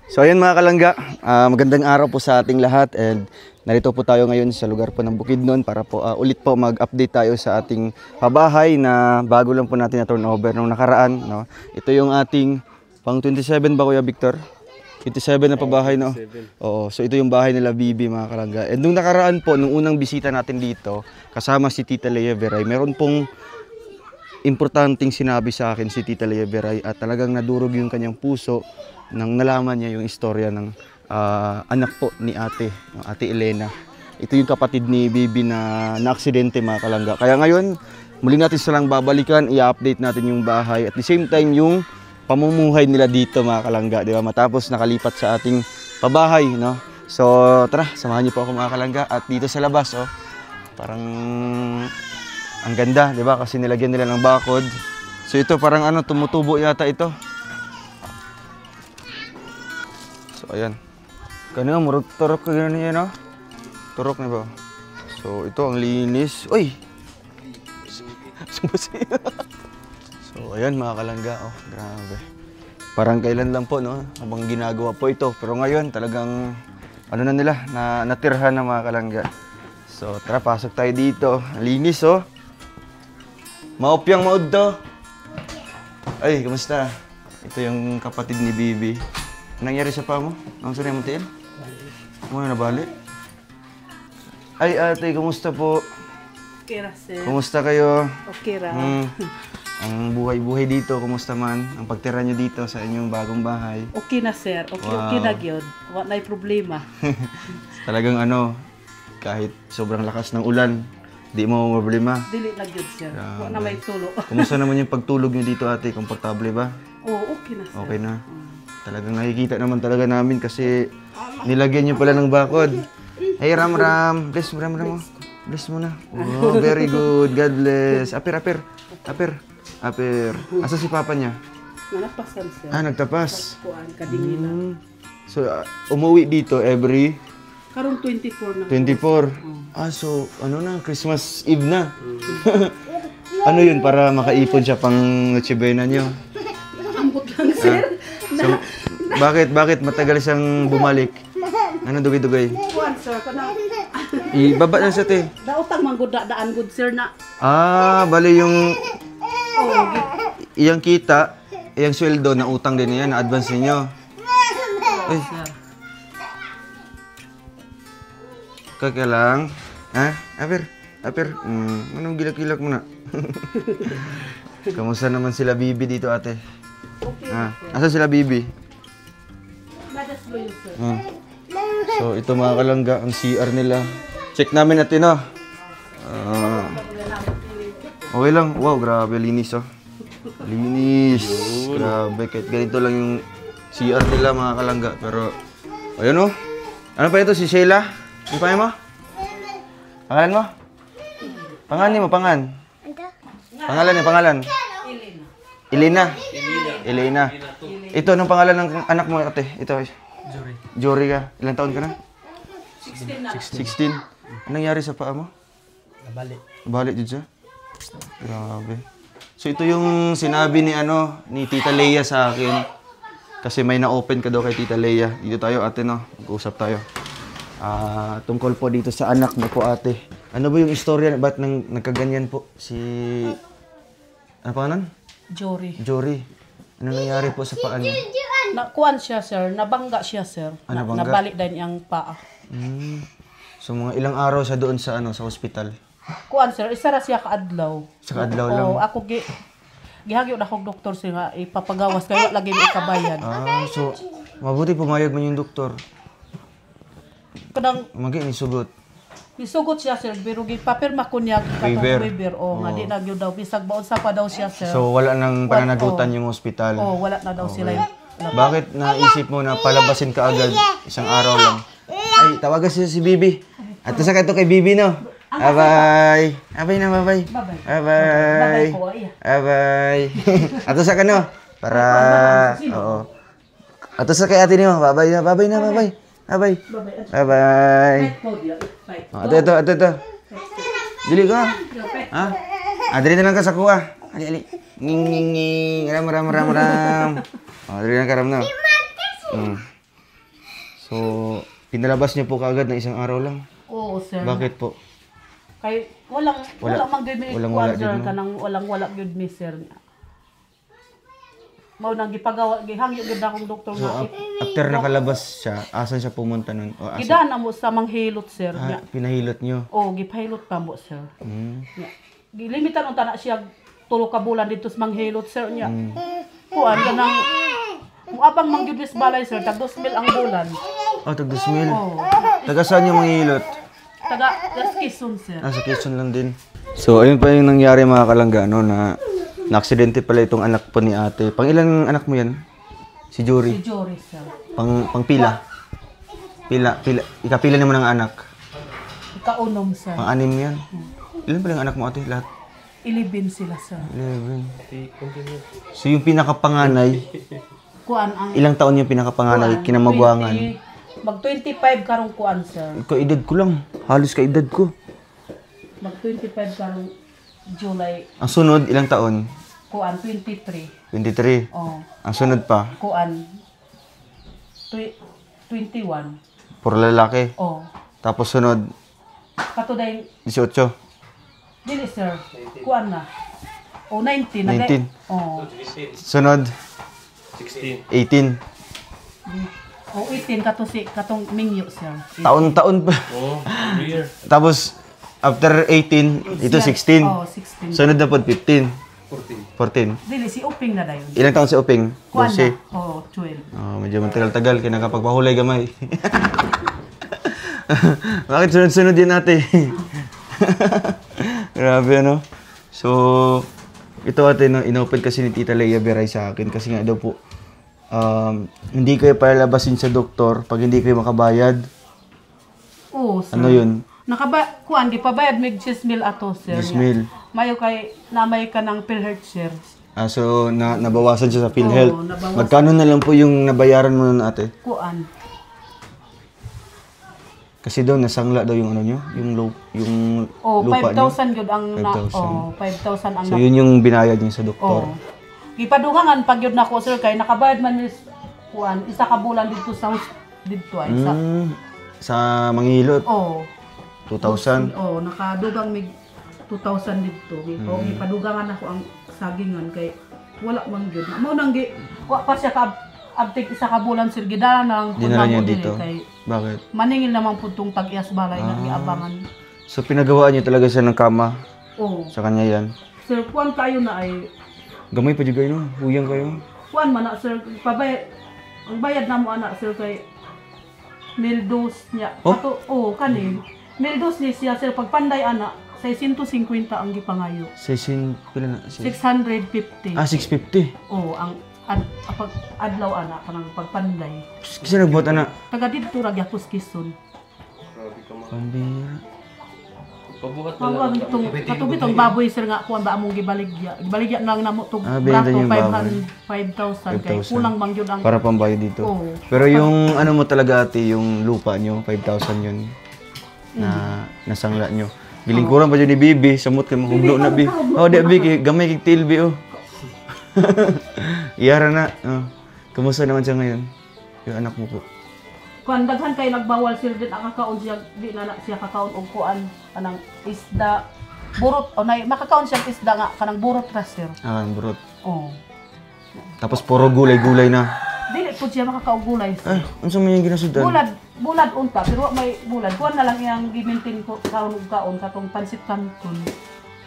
So ayan mga kalangga, magandang araw po sa ating lahat and narito po tayo ngayon sa lugar po ng Bukidnon para po ulit po mag-update tayo sa ating pabahay na bago lang po natin na turnover nung nakaraan. No? Ito yung ating pang 27 ba Kuya Victor? 27 na pabahay, no? Oo, so ito yung bahay nila Bibi mga kalangga. And nung nakaraan po, nung unang bisita natin dito, kasama si Tita Lea Veray, meron pong importanteng sinabi sa akin si Tita Lea Veray at talagang nadurog yung kanyang puso nang nalaman niya yung istorya ng anak po ni ate Elena. Ito yung kapatid ni Bibi na aksidente mga kalangga. Kaya ngayon, muli natin silang babalikan, i-update natin yung bahay at the same time yung pamumuhay nila dito mga kalangga, di ba? Matapos nakalipat sa ating pabahay, no? So, tara, samahan niyo po ako mga kalangga at dito sa labas, oh. Parang ang ganda, di ba? Kasi nilagyan nila ng bakod. So, ito parang ano, tumutubo yata ito. So, ayan. Kanina, murag turok ko yun yan, no? Turok na ba? So, ito ang linis. Uy! Sumasiya. So, ayan mga kalangga, oh, grabe. Parang kailan lang po, no? Habang ginagawa po ito. Pero ngayon, talagang, ano na nila, natirhan na mga kalangga. So, tara, pasok tayo dito. Linis, oh. Maupyang maud to. Ay, kamusta? Ito yung kapatid ni Bibi. Anong nangyari sa pa mo? Ang sarili mo, Tiel? Muna nabali? Ay, ate, kamusta po? Okay ra, sir. Kumusta kayo? Okay ra. Ang buhay-buhay dito, kumusta man? Ang pagtira nyo dito sa inyong bagong bahay? Okay na, sir. Okay, Wow. okay na gyud. Wa na'y problema. Talagang ano, kahit sobrang lakas ng ulan, di mo problema. Dili na gyud, sir. Wa na may tulo. Kumusta naman yung pagtulog nyo dito, ate? Komportable ba? Oh, okay na, sir. Okay na. Talagang nakikita naman talaga namin kasi nilagyan nyo pala ng bakod. Hey, Ram. Bless mo, Ram. Bless mo na. Oh, very good. God bless. Apir. Asa si papa niya? Nalapasan, sir. Nagtapas. Kuan kadingin na. So, umuwi dito every Karong 24 na. 24. So, ano na, Christmas Eve na. Ano yun, para makaipon siya pang Noche Buena nyo? Ambot lang, sir. So, bakit matagal siyang bumalik? Ano dugay-dugay? Kuan, sir. Kana Ibaba na siya, te. daotang manggod daan good, sir na. Bali yung Oh, iyang kita, iyang sweldo na utang din niya, na advance ninyo. Ay, sir. kaka lang. Ha? Apir. Anong gilak-gilak mo na? Kamusta naman sila Bibi dito, ate? Okay. Asa sila Bibi? Madas mo yun, sir. So, ito mga kalangga, ang CR nila. Check namin natin, no? Okay lang. Wow, grabe. Linis, oh. Linis. Grabe. Kahit ganito lang yung CR nila, mga kalangga. Pero, ayun, oh. Ano pa ito? Si Sheila? Ano pa mo? Pangalan mo? Pangalan. Pangalan. Elena. Ito, anong pangalan ng anak mo, ate? Ito. Jory ka. Ilang taon ka na? 16 na. 16. Anong nangyari sa paa mo? Nabali dyan siya? Grabe. So ito yung sinabi ni Tita Lea sa akin. Kasi may na-open ka daw kay Tita Lea. Dito tayo, ate, no? Mag-uusap tayo. Tungkol po dito sa anak mo po, ate. Ano ba yung istorya? Ba't nagkaganyan po si... Ano pa nun? Jory. Ano nangyari po sa paa niya? Nakuan siya, sir. Nabangga siya, sir. Nabangga? Nabalik din ang paa. So mga ilang araw sa doon sa sa ospital? Kuan, sir. Isa ra siya kaadlaw. Sa kaadlaw lang? Oo, ako gihagyo na akong doktor siya nga ipapagawas kaya lagi may ikabayan. So mabuti pumayag man yung doktor. Kadang Isugot. isugot siya, sir. Pero gipapirma ko niya Waiver. waiver. O, nga di na gyud daw. Bisag baon sa pa daw siya, sir. So wala nang pananagutan yung ospital? Wala na daw sila. Bakit naisip mo na palabasin ka agad isang araw lang? Ay, tawagan siya si Bibi. At sa ka to kay Bibi, no? Bye-bye. Bye-bye. Babay ko, iya. Bye-bye. Ato sa ka, no? Para, oo. Ato sa kay ate niyo. Bye-bye na. Bye-bye. Ito. Dili ka. Ha? Dili na lang ka sa kuha. Ali. Nging. Ram. Dili na ka ram na. So, pinalabas niyo po kaagad na isang araw lang. Oo, sir. Bakit po? Kay walang mang gyud mi walang-wala kuan, sir, gyud mo. kanang wala gyud mi, sir. Mao nang gipagawa gihangyo gyud akong doktor So, nga. after nakalabas siya, asan siya pumunta nun? O, asan? Gidaan na mo sa manghilot, sir. Ah, pinahilot niyo. Oh, gipahilot pa mo, sir. Mm. Nya. Gilimitan unta na siya tulo ka bulan dito sa manghilot, sir niya. Kuan kanang kung abang mangyud mis balay, sir, tag 2,000 ang bulan. Oh, tag 2,000. Oh. Taga saan yung manghihilot? Taga Las Quezon, sir. Sa Quezon lang din. So, ayun pa yung nangyari mga kalangga, no, na na-aksidente pala itong anak po ni ate. Pang ilang anak mo yan? Si Si Jory? Jory, sir. Pang pila? Pila. Ikapila naman ang anak. Ikaunom, sir. Pang anim yan. Ilan pala yung anak mo ate? Lahat? 11 sila, sir. 11. So, yung pinakapanganay, Kuan ang ilang taon yung pinakapanganay, kinamagwangan? Mag 25 karong kuan, sir. Kaedad ko lang. Halos kaedad ko. Mag 25 karong July Ang sunod, ilang taon? kuan 23. 23. Oh, Ang sunod pa, kuan 21. puro lalaki. Oh, Tapos sunod, katuday 18. dili, sir. Kuan na. Oh, 19 na. 19. Oh. Sunod, 18. Oh, 18 katong mingyo, sir. Taon-taon pa. Tapos, after 18, ito 16. Oh, 16. Sunod na po, 15. 14. Dili si Uping na dayon. Ilang taon si Oping? Kuan 12. na. Oh, 12. Oh, medyo matagal-tagal, kaya nakapagpahulay gamay. Bakit sunod-sunod yan ate? Grabe ano? So, ito ate, no, inopen kasi ni Tita Leia Beray sa akin kasi nga daw po, hindi kayo palalabasin sa doktor pag hindi kayo makabayad. Oh, sir. Ano yun? Kuan di pabayad mig 10,000 ato, sir. 10,000. Mayo kay namay ka ng PhilHealth, sir. So, nabawasan siya sa PhilHealth. Oo, nabawasan. Magkano na lang po yung nabayaran mo nun ate? Kuan. Kasi daw, nasangla daw yung ano nyo, yung Oh, lupa nyo. 5,000 gyud ang 5,000. oh, 5,000 ang So, yun yung binayad niyo sa doktor. Oh. Gipadungangan pag yun nako, sir, kay nakabayad man is kuan isa ka bulan dito sa dito ay sa. Sa Manghilot, Oh. 2,000. Oh, nakadugang mig 2,000 dito. Oh, gipadugangan ako ang sagingan kay wala man gyud. Mao nang wa pa siya ka abtik isa ka bulan, sir, gidala nang Dinala niya dili dito. kay Bakit? maningil naman pud tong tag-iyas balay na giabangan. So, pinagawa niyo talaga siya ng kama Oh. sa kanya yan. Sir, kuan kayo na ay Gamay pa juga no? Huyang kayo. kuan man na, sir, pabayad ang bayad na mo anak, sir, kay Mildos niya. Oh? Kani. Mildos ni siya, sir, pagpanday anak 650 ang gipangayo. Pila na? 650. 650. Oh, ang pag adlaw anak kanang pagpanday. Kasi nagbuhat anak. Taga dito ra gyapos Quezon. Pambira. Mawag itong baboy, sir, nga kuan ba among gibaligya. Gibaligya lang namo tog Benta brato niyo yung baboy. 5,000 kay 5,000. kulang man gyud ang Para pambayad dito. Oo. Pero yung ano mo talaga ate, yung lupa nyo, 5,000 yun. Na nasangla nyo. Gilingkuran pa dyan ni Bibi, samot kay mahugno na Bi. Oh, di Bi, gamay kay Tilbi oh. Iyara na. Oh. Kumusta naman siya ngayon? Yung anak mo po. kuan daghan kay nagbawal, sir, din ang kakaon siya, di na siya kakaon og kuan kanang isda burot o nay makakaon siya isda nga kanang burot ra, sir. Burot. Oh. Tapos puro gulay-gulay na. Dili pud siya makakaog gulay, sir. Unsa man yung ginasudan? Bulad unta pero wa may bulad. Kuan na lang iyang gi-maintain ko kaon ug kaon katong pansit canton.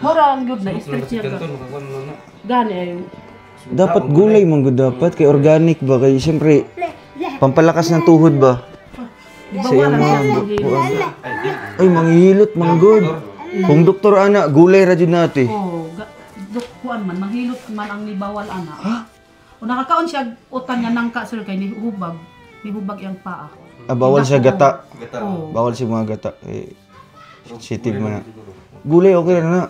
Mura ang gyud na strict siya. Gani ay Dapat gulay man gud dapat kay organic ba kay siyempre pampalakas ng tuhod ba? bawalan siya. Ay manghihilot manggod. Kung doktor ana gulay ra jud nati. Oh, kuan man maghilot man ang nibawal ana. O nakakaon siya utan niya nangka, sir, kay ni hubag iyang paa. Bawal siya gata. Oh. Bawal siya mga gata. Sensitive man na. Gulay okay na na.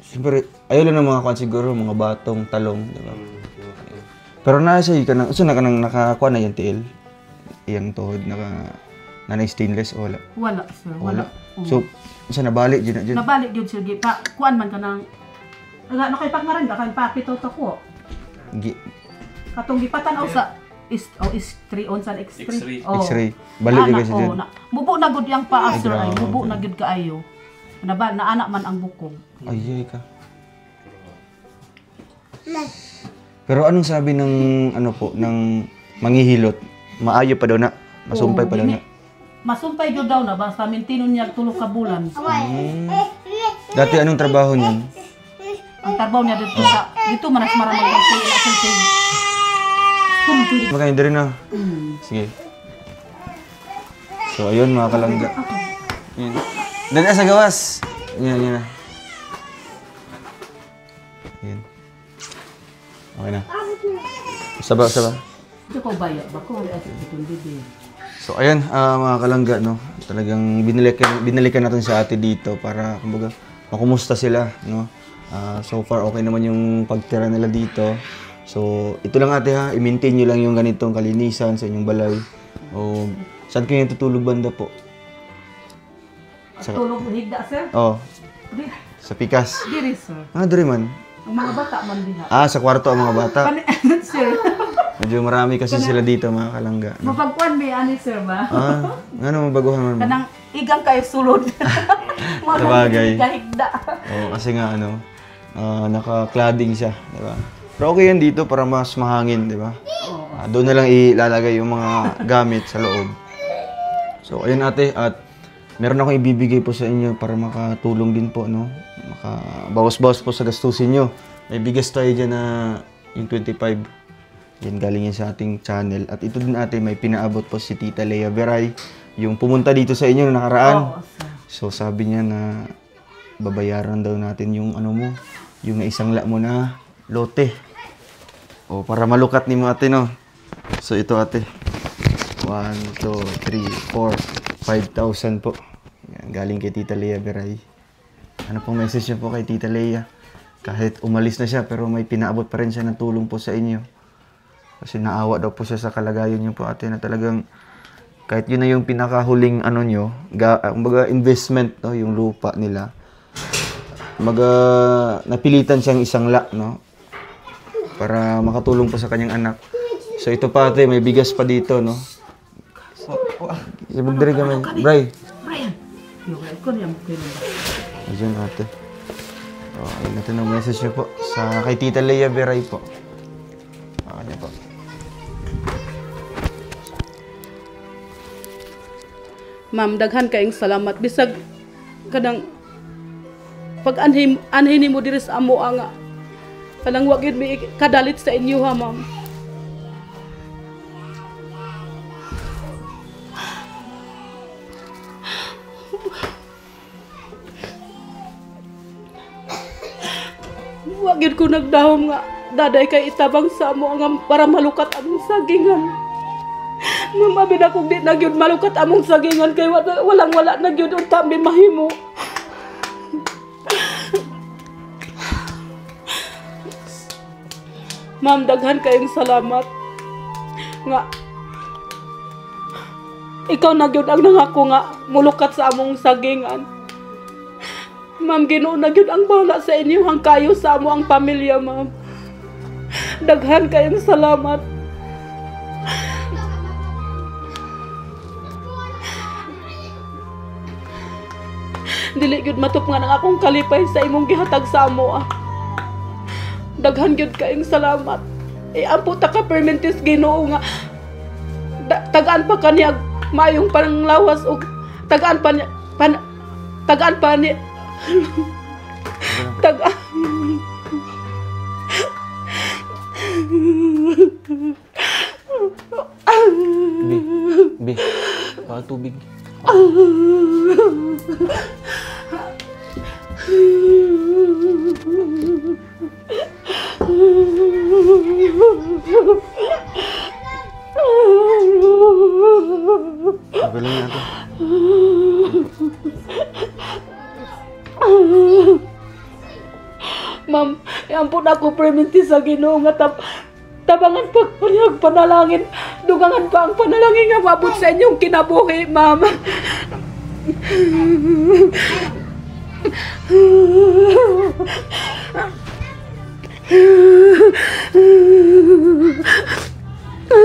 Siyempre, ayaw lang ng mga kwan siguro, mga batong, talong, diba? Pero nasa ka nang, na kanang nakakuha na yung tiil? Iyang tuhod, stainless o wala? Wala, sir, wala. So, isa nabalik dyan na dyan? Nabalik yun, sir, kuan man ka nang, nakipag nga rin ka, kay papito ta ko. Katong gipatanaw sa X3 onsan X3. X-ray. Balik Na- yung na- kasi oh, dyan. na- Mubo na gud yang paa Ay, sir ay grabe. mubo na gud kaayo. Naana man ang bukog. Ay, ka. Pero anong sabi ng ano po, ng manghihilot? Maayo pa daw na. Masumpay pa daw na. Masumpay jud daw na basta mintinon niya 3 ka bulan. Dati anong trabaho niyan? Ang trabaho niya dito manas marami ang sultig. Makain din na. Sige. So ayun mga kalangga. Yan. Dali sa gawas. Yan. Yan. Okay na. Saba. Ito ko baya ba ko ay itong bibi. So ayan, mga kalangga, no. Talagang binalikan natin si ate dito para kumbaga makumusta sila, no. So far okay naman yung pagtira nila dito. So ito lang ate ha, i-maintain nyo lang yung ganitong kalinisan sa inyong balay. O saan kayo tutulog banda po? Tulog higda sir. Oh, Di- sa pikas. Diri sir. Diri man. Ang mga bata man diha. Sa kwarto ang mga bata. Sir. Medyo marami kasi sila dito mga kalangga. No? Mapagkuan mi ani sir ba? Ano mabaguhan man? Kanang igang kayo sulod. Sabagay. Kahigda. Oo, kasi nga naka-cladding siya, di ba? Pero okay yan dito para mas mahangin, di ba? Doon na lang ilalagay yung mga gamit sa loob. So, ayun ate, at meron akong ibibigay po sa inyo para makatulong din po, no? Makabawas-bawas po sa gastusin nyo. May bigas tayo dyan na yung 25. Yan, galing yan sa ating channel. At ito din ate, may pinaabot po si Tita Lea Veray, yung pumunta dito sa inyo nung nakaraan. Oo, sir. So, sabi niya na babayaran daw natin yung ano mo, yung naisangla mo na lote. O, para malukat ni mo ate, no? So, ito ate. 1, 2, 3, 4, 5,000 po. Yan, galing kay Tita Lea Veray. Ano pong message niyo po kay Tita Lea? Kahit umalis na siya, pero may pinaabot pa rin siya ng tulong po sa inyo. Kasi naawa daw po siya sa kalagayan niyo po ate na talagang kahit yun na yung pinakahuling ano nyo, kumbaga investment, no, yung lupa nila. Kumbaga napilitan siyang isangla, no, para makatulong po sa kanyang anak. So ito pa ate, may bigas pa dito, no. Ibagdiri kami. Bray. Brian. Yo, ko niya mo kailan. Ayun ate. Ayun natin ang message niyo po sa kay Tita Lea Veray po. Niya po. Ma'am, daghan kayong salamat. Bisag kanang pag anhin mo diri sa amo nga. Kanang wa gyud mi kadalit sa inyo ha, ma'am. Wa gyud ko nagdahom nga daday kay itabang sa amo nga para malukat among sagingan. Mama, bin akong di na gyud malukat among sagingan kay walang-wala na gyud unta mi mahimo. Ma'am, daghan kayong salamat. Nga ikaw na gyud ang nangako nga mulukat sa among sagingan. Ma'am, Ginoo na gyud ang bahala sa inyo hang kayo sa amo ang pamilya, ma'am. Daghan kayong salamat. Dili gyud matupngan ang akong kalipay sa imong gihatag sa amo. Daghan gyud kayong salamat. Ampo ta ka permentis Ginoo nga tagaan pa kaniya maayong panglawas og tagaan pa niya tagaan pa ni tagaan Bi, tubig. Galing na ito. Ma'am, ampun ako perminti sa Ginoo nga tabangan pagpanyag panalangin. Dugangan pa ang panalangin nga mabot sa inyong kinabuhi, ma'am. Bakit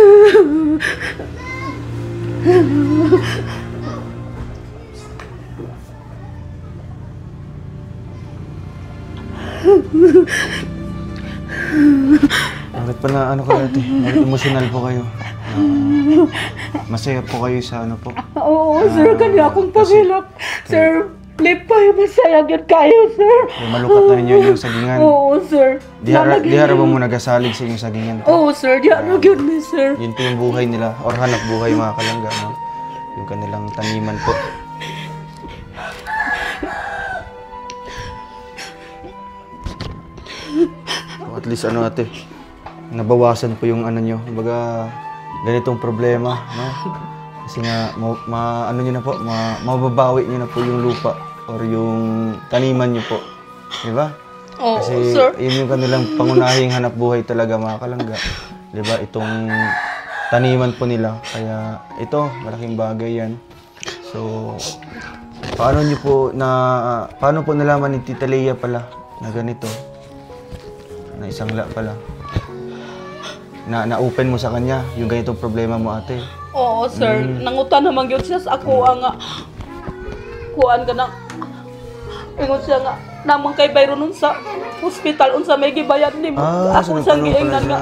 pa na ano kayo, ate? Bakit emosyonal po kayo? Masaya po kayo sa ano po? Oo, sir, kanya akong pagilap. Sir, lipay, masaya yun kayo, sir. Malukat na ninyo yung sagingan. Oo, sir. Di hara ba mo nagasalig sa inyong sagingan? Oo, sir, di ano yun ni sir. Yun po yung buhay nila, or hanap buhay mga kalangga, no? Yung kanilang taniman po. So, at least ano ate, nabawasan po yung ano nyo, kumbaga ganitong problema, no? Kasi nga, ano nyo na po, mababawi nyo na po yung lupa or yung taniman nyo po. Di ba? Oo, Kasi sir. yun yung kanilang pangunahing hanap buhay talaga mga kalangga. Di ba? Itong taniman po nila. Kaya ito, malaking bagay yan. So, paano po nalaman ni Tita Leia pala na ganito? Na isangla pala. Na-open mo sa kanya yung ganitong problema mo ate. Oo, sir. Nangutan naman yun siya sa ako nga. Kuan ka na. Ingon siya nga. Namang kay Bayro nun sa hospital. Unsa may gibayad ni mo. Ako so sa nagtanong giingnan pala nga.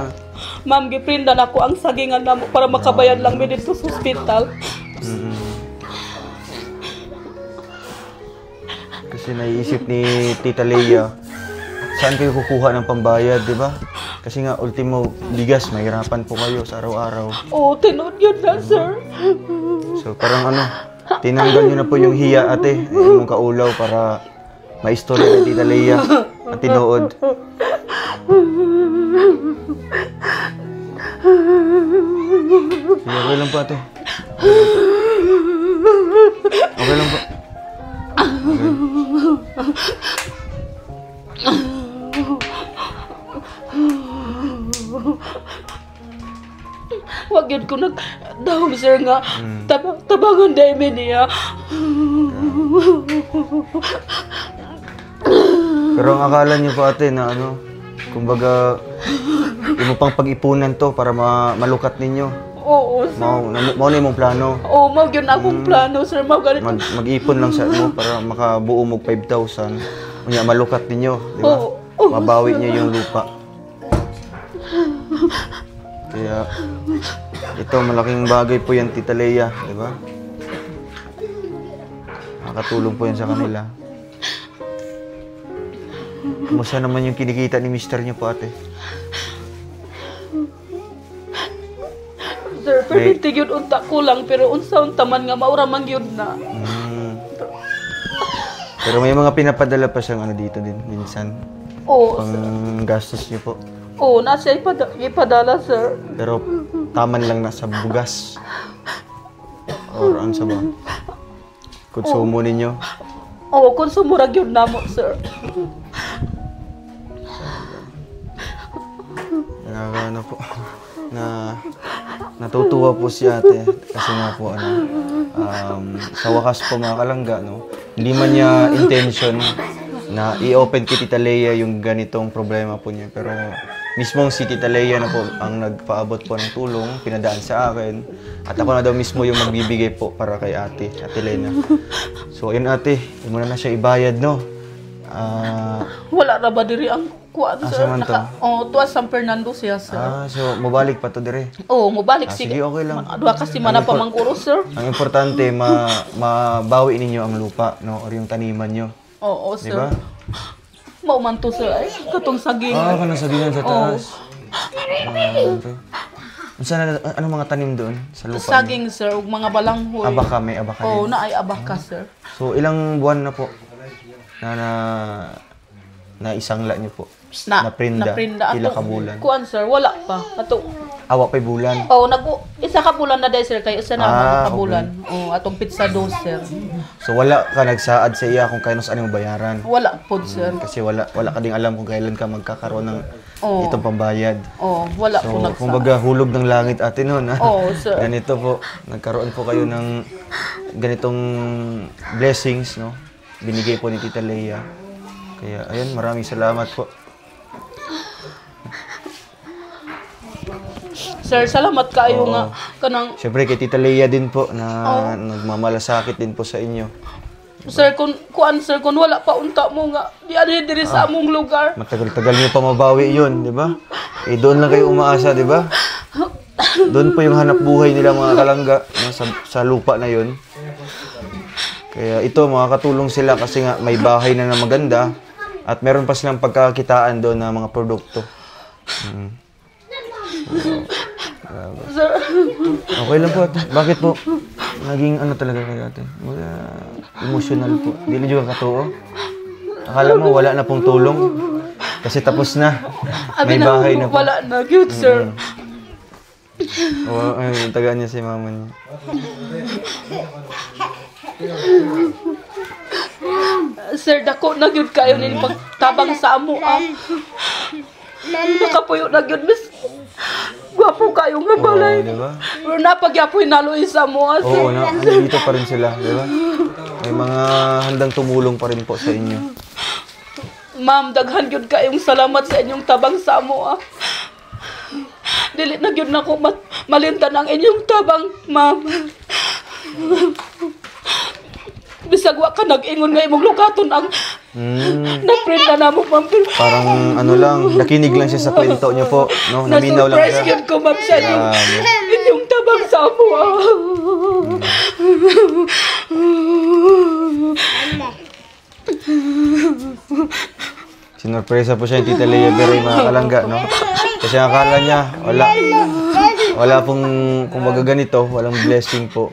Ma'am, giprindan ako ang sagingan na mo para makabayad lang mi dito sa hospital. Kasi naiisip ni Tita Leia, saan kayo kukuha ng pambayad, di ba? Kasi nga, ultimo, bigas, mahirapan po kayo sa araw-araw. Oo, tinood yun na, sir. So, parang ano, tinanggal nyo na po yung hiya, ate, yung kaulaw para maistorya ni Tita Leia at tinuod. Sige, okay lang po, ate. Okay lang po. Wag yun ko nagdahom, sir nga. Tabangan dahil mi niya. Pero ang akala niyo po ate na ano, kumbaga, imo pang pag-ipunan to para malukat ninyo. Oo, sir. Mao na imong plano. Oo, mag yun akong plano, sir. Mag-ipon lang sa mo para makabuo mo 5,000. Unya malukat ninyo, di ba? Oo. Mabawi niyo yung lupa. Kaya ito malaking bagay po yan Tita Leia, di ba? Makakatulong po yan sa kanila. Kumusta naman yung kinikita ni mister niyo po ate? Sir, perminti yun unta ko lang, pero unsa-unta man nga maura man yun na. Pero may mga pinapadala pa siyang ano dito din, minsan. Oo, Pang gastos niyo po. oo, nasa ipadala, sir. Pero taman lang na sa bugas. Or ano sa ba? Konsumo ninyo. Oo, konsumurag yun na mo, sir. Ano po, natutuwa po si ate kasi nga po sa wakas po mga kalangga, no, hindi man niya intention na i-open kay Tita Leia yung ganitong problema po niya, pero mismong si Tita Leia na po ang nagpaabot po ng tulong, pinadaan sa akin, at ako na daw mismo yung magbibigay po para kay ate Lena. So ayun ate, hindi mo na siya ibayad, no? Wala ra ba diri ang kuan, sir? Asa man to? Tuwa San Fernando siya, sir. So mabalik pa to dire. Oo, mubalik Sige, okay lang. Duha kasi man pa mangkuro, sir. Ang importante, mabawi ninyo ang lupa, no? Or yung taniman nyo. Oo, sir. Diba? Mauman to, sir. Ay, katong saging. Kanang sabihan sa taas. Anong mga tanim doon sa lupa? Saging, sir, ug mga balanghoy. Abaka, may abaka Oo, din. na ay abaka, sir. So, ilang buwan na po na isangla niyo po? Naprinda. Ila ka bulan? Kuan, sir, wala pa. Ato. Awa pa'y bulan? Oo, isa ka bulan na dahil, sir, kayo isa na ka okay. bulan. Oo, atong pizza dose, sir. So, wala ka nagsaad sa iya kung kailan ano mo bayaran? Wala po, sir. Kasi wala ka ding alam kung kailan ka magkakaroon ng Oo. itong pambayad. Oo, wala po So, nagsa. kumbaga hulog ng langit ate noon. Oo, sir. Ganito po, nagkaroon po kayo ng ganitong blessings, no? Binigay po ni Tita Leia. Kaya, ayun, maraming salamat po. Sir, salamat kayo Oo. nga kanang Siyempre kay Tita Leia din po na nagmamalasakit din po sa inyo. Sir kun wala pa unta mo nga di ani diri sa among lugar. Matagal-tagal niyo pa mabawi 'yun, di ba? Eh doon lang kayo umaasa, di ba? Doon po yung hanap buhay nila mga kalangga, no, sa lupa na 'yun. Kaya ito makakatulong sila kasi nga may bahay na maganda at meron pa silang pagkakitaan doon na mga produkto. Sir, Okay lang po ate. Bakit po? Naging ano talaga kayo ate? Wala, emotional po. Hindi na juga katuo. Akala mo wala na pong tulong. Kasi tapos na. May bahay na po. wala na gyud sir. Oo, ay, tagaan niya si mama niya. Sir, dako na gyud kayo nini pagtabang sa amo. Nakapuyo na gyud mis. Gwapo kayo nga balay. Oo, di ba? Pero napagyapoy naloy sa mo. Oo, nandito pa rin sila, di ba? May mga handang tumulong pa rin po sa inyo. Ma'am, daghan gyud kayong salamat sa inyong tabang sa amo. Dili na gyud nako malintan ang inyong tabang, ma'am. Bisag wa ka nag-ingon nga imong lukaton ang na-print na namo, ma'am. Parang ano lang, nakinig lang siya sa kwento niyo po, no? Naminaw lang Na-surprise siya. gyud ko, ma'am, sa inyong tabang sa amo. Sinurpresa po siya yung Tita Leia Beray, mga kalangga, no? Kasi ang akala niya, wala pong, kumbaga ganito, walang blessing po.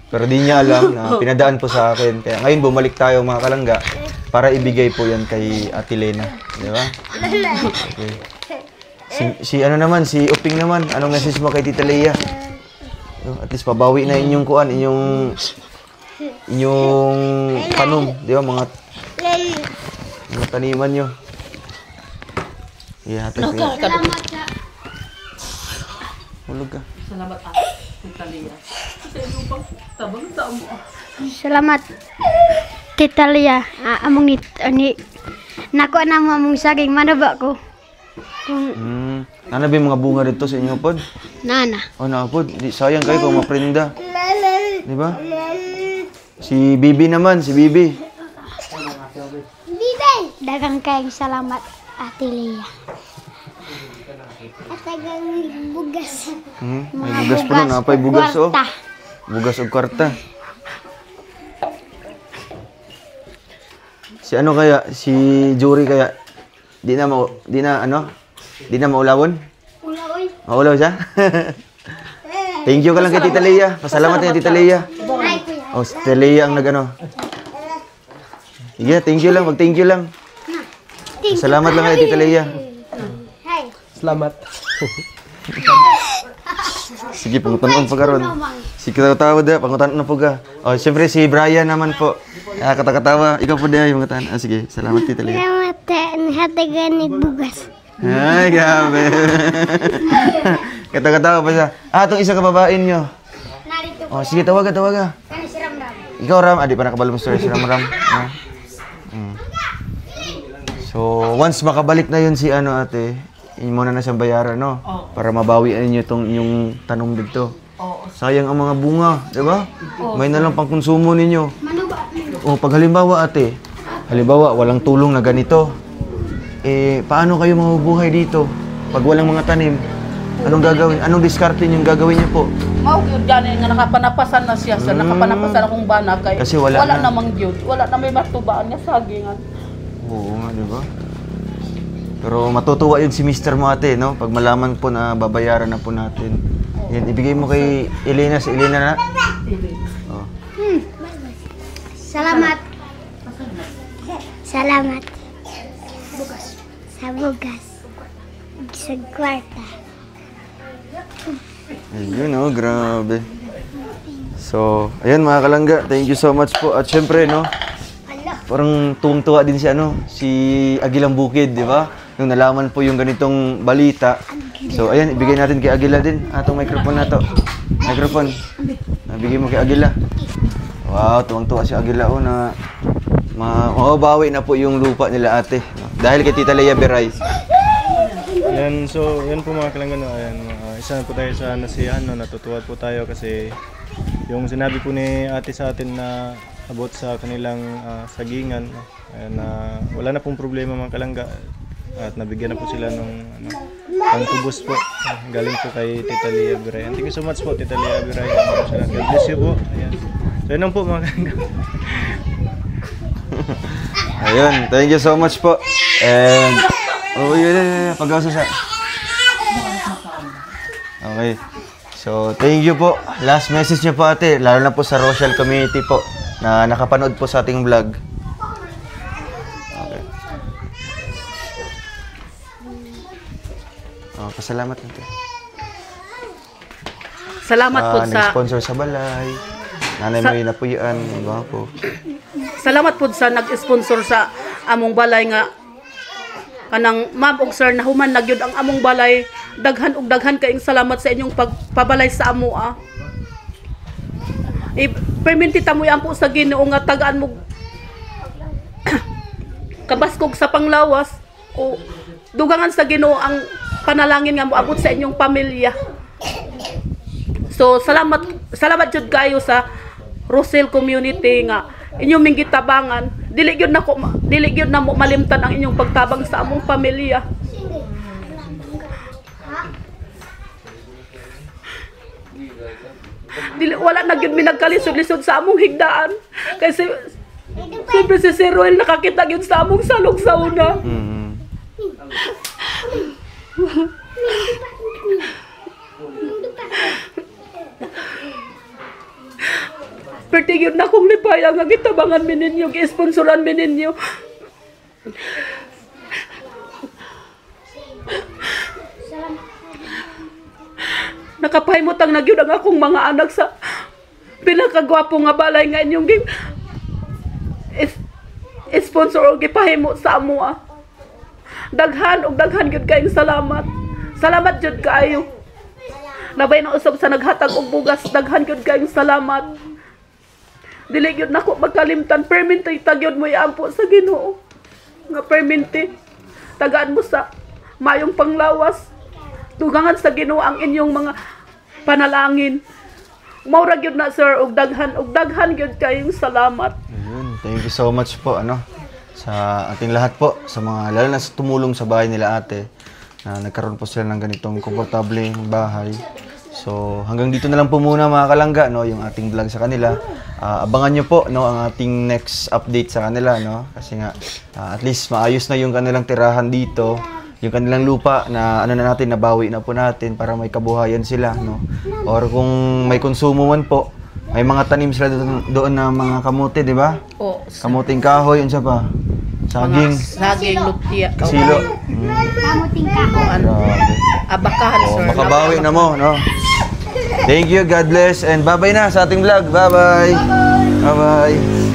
Pero di niya alam na pinadaan po sa akin. Kaya ngayon bumalik tayo mga kalangga para ibigay po yan kay Ate Lena. Di ba? Okay. Si ano naman, si Uping naman, anong message mo kay Tita Leia? At least pabawi na inyong kuan, inyong panom, di ba? Mga taniman nyo. Yeah, hatag ko. Hulog ka. Salamat Tita Leia. Sa inyong pagtabang sa amo. Salamat, Tita Leia. Among ni nako na mo among saging manaba ko. Kung Nana ba yung mga bunga dito sa inyo pod? nana. O na pod, di sayang kayo kung maprinda. Di ba? Si Bibi naman, si Bibi. Dagang kayong salamat, Ate Leia. At dagang bugas. May bugas po nun, napay bugas oh. Kwarta. Bugas o kwarta. Si ano kaya, si Jury kaya, di na maulawon? Ulaoy. Maulaw siya? Thank you ka lang kay Tita Leia. Pasalamat niya Tita Leia. Ay, kuya. Oh, si Tita Leia ang nagano. Sige, thank you lang, mag-thank you lang. Salamat lang kay Tita Leia. Hi. Salamat. Sige, pangutan pa karon. Sige, katawa da, pangutan na po ka. Oh, siyempre si Brian naman po. Kata-katawa, ikaw po din yung pangutan. Sige, salamat Tita Leia. Salamat, hatagan ni bugas. Ay, grabe. Kata-katawa pa siya. Itong isa ka babae nyo. Narito Oh, sige, tawaga. kami si Ramram. Ikaw, Ram. Di pa nakabalo mo story si Ram. So, once makabalik na yun si ate, yun muna na siyang bayaran, no? Para mabawian niyo itong inyong tanong dito. Sayang ang mga bunga, di ba? May na lang pang konsumo ninyo. O, pag halimbawa, ate, walang tulong na ganito, paano kayo mabubuhay dito? Pag walang mga tanim, anong gagawin? Anong diskarte yung gagawin niyo po? Mao gyud gani nga nakapanapasan na siya sa nakapanapasan akong bana kay Kasi wala na. namang gyud. Wala na may matubaan nga sagingan. Oo nga, di ba? Pero matutuwa yun si Mr. mo ate, no? Pag malaman po na babayaran na po natin. Yan, ibigay mo kay Elena. Si Elena na. Oh. Salamat. Salamat. Sa bugas. Sa kwarta. Ayun, oh, grabe. So, ayan mga kalangga, thank you so much po. At syempre, no, parang tuwang-tuwa din si Agilang Bukid, di ba? Nung nalaman po yung ganitong balita. So, ayan, ibigay natin kay Agila din. Atong microphone na to. Microphone. Nabigay mo kay Agila. Wow, tuwang-tuwa si Agila, oh, na mababawi na po yung lupa nila ate. No? Dahil kay Tita Leia Beray. Yan, so yan po mga kalanggan, ayan, isa na po tayo sa nasiyahan, no? Natutuwa po tayo kasi yung sinabi po ni ate sa atin na about sa kanilang sagingan, no? Na wala na pong problema mga kalangga at nabigyan na po sila ng pangtubos po. Galing po kay Tita Lia Biray. Thank you so much po Tita Lia Biray. God bless you po. Ayan. So yun lang po mga kalangga. Ayun, thank you so much po. And yun. Pag-asa siya. Okay. So, thank you po. Last message niyo po ate, lalo na po sa Rochelle community po na nakapanood po sa ating vlog. Okay. Pasalamat natin. Salamat po sa nag-sponsor sa balay. Nanay May Napuyan, mga po. Salamat po sa nag-sponsor sa among balay nga kanang ma'am ug sir nahuman na gyud ang among balay. Daghan ug daghan kaayong salamat sa inyong pagpabalay sa amo perminti ta mo yan po sa Ginoo nga tagaan mo kabaskog sa panglawas o dugangan sa Ginoo ang panalangin nga moabot sa inyong pamilya. So salamat jud kayo sa Rochelle community nga inyong minggitabangan. Dili gyud na mo malimtan ang inyong pagtabang sa among pamilya. Wala na gyud mi nagkalisod-lisod sa among higdaan kasi siyempre si Sir Roel nakakita gyud sa among salog sa una. Perti gyud na kong lipaya nga gitabangan mi ninyo, gi-sponsoran mi ninyo. Nakapahimutang na gyud ang akong mga anak sa pinakagwapo nga balay nga inyong sponsor o gipahimo sa amo. Daghan gyud kayong salamat. Salamat jud kaayo. Nabay na usab sa naghatag og bugas, daghan gyud kayong salamat. Dili gyud nako magkalimtan, perminti tagyod mo iampo sa Ginoo. Nga perminti tagaan mo sa mayong panglawas. Dugangan sa Ginoo ang inyong mga panalangin. Maura gyud na sir og daghan gyud kayong salamat. Ayun, thank you so much po sa ating lahat po, sa mga lalo na sa tumulong sa bahay nila ate na nagkaroon po sila ng ganitong komportableng bahay. So hanggang dito na lang po muna mga kalangga yung ating vlog sa kanila. Abangan nyo po ang ating next update sa kanila kasi nga at least maayos na yung kanilang tirahan dito. Yung kanilang lupa na natin nabawi na po natin para may kabuhayan sila or kung may konsumo man po, may mga tanim sila doon na mga kamote, di ba? O Kamuting kahoy, unsa pa? saging lupia, kasilo. Kamuting kahoy. Grabe. abakahan sir. Makabawi na mo, Thank you, God bless, and bye-bye na sa ating vlog. Bye-bye. Bye-bye.